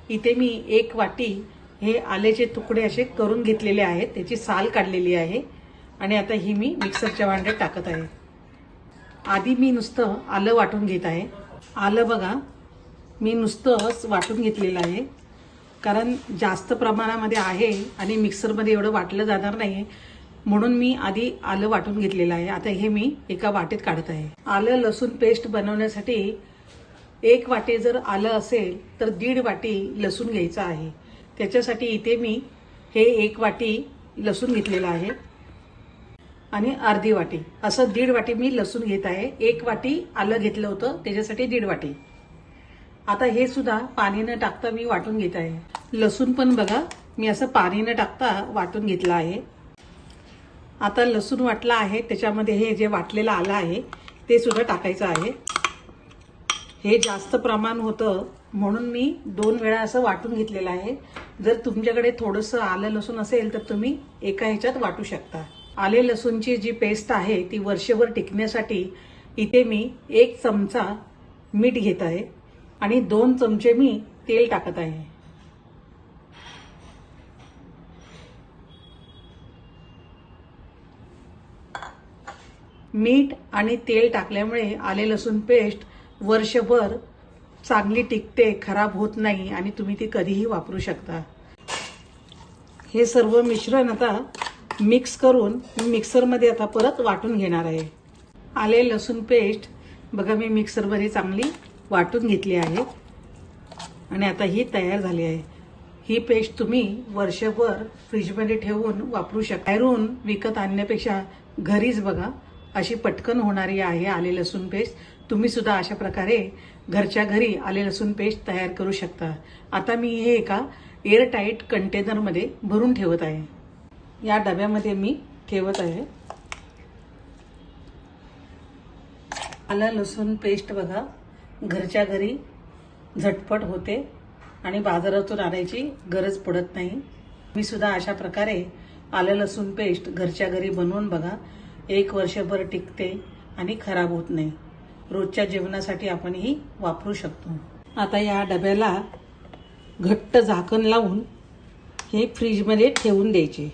इथे मी 1 वाटी हे आल्याचे तुकडे असे करून घेतलेले आहेत, त्याची साल काढलेली आहे आणि आता ही मी मिक्सरच्या भांड्यात टाकत आहे। आधी मी नुसतं आलं वाटून घेत आहे। आलं बघा मी नुसतंच वाटून घेतलेलं आहे, कारण जास्त प्रमाणामध्ये आहे आणि मिक्सरमध्ये एवढं वाटलं जाणार नाही, म्हणून मी आधी आलं वाटून घेतलेलं आहे। आता हे मी एका वाटीत काढत आहे। आलं लसूण पेस्ट बनवण्यासाठी 1 वाटी जर आलं असेल तर 1.5 वाटी लसूण घ्यायचा आहे। त्याच्यासाठी इथे मी हे 1 वाटी लसूण घेतलेला आहे आणि अर्धी वाटी असं 1.5 वाटी मी लसूण घेत आहे। 1 वाटी आलं घेतलं होतं त्याच्यासाठी 1.5 वाटी। आता हे सुद्धा पाणी न टाकता मी वाटून घेत आहे। लसूण पण बघा मी असं पाणी न टाकता वाटून घेतलं आहे। आता लसूण वाटला आहे, त्याच्यामध्ये हे जे वाटलेलं आलं आहे ते सुद्धा टाकायचं आहे। हे जास्त प्रमाण होतं म्हणून मी 2 वेळा असं वाटून घेतलेलं आहे। जर तुमच्याकडे थोडंसं आलं लसूण असेल तर तुम्ही एका ह्याच्यात वाटू शकता। आले लसूणची जी पेस्ट आहे ती वर्षभर टिकण्यासाठी इथे मी 1 चमचा मीठ घेत आहे आणि 2 चमचे मी तेल टाकत आहे। मीठ आणि तेल टाकल्यामुळे आले लसूण पेस्ट वर्षभर चांगली टिकते, खराब होत नाही आणि तुम्ही ती कधीही वापरू शकता। हे सर्व मिश्रण आता मिक्स करून मी मिक्सरमध्ये आता परत वाटून घेणार आहे। आले लसूण पेस्ट बघा मी मिक्सरमध्ये चांगली वाटून घेतली आहे आणि आता ही तयार झाली आहे। ही पेस्ट तुम्ही वर्षभर फ्रीजमध्ये ठेवून वापरू शकता। बाहेरून विकत आणण्यापेक्षा घरीच बघा अशी पटकन होणारी आहे आले लसूण पेस्ट। तुम्ही सुद्धा अशा प्रकारे घरच्या घरी आले लसूण पेस्ट तयार करू शकता। आता मी हे एका एअरटाईट कंटेनरमध्ये भरून ठेवत आहे। या डब्यामध्ये मी ठेवत आहे। आलं लसूण पेस्ट बघा घरच्या घरी झटपट होते आणि बाजारातून आणायची गरज पडत नाही। मी सुद्धा अशा प्रकारे आलं लसूण पेस्ट घरच्या घरी बनवून बघा, 1 वर्षभर टिकते आणि खराब होत नाही। रोजच्या जेवणासाठी आपण ही वापरू शकतो। आता या डब्याला घट्ट झाकण लावून हे फ्रीजमध्ये ठेवून द्यायचे।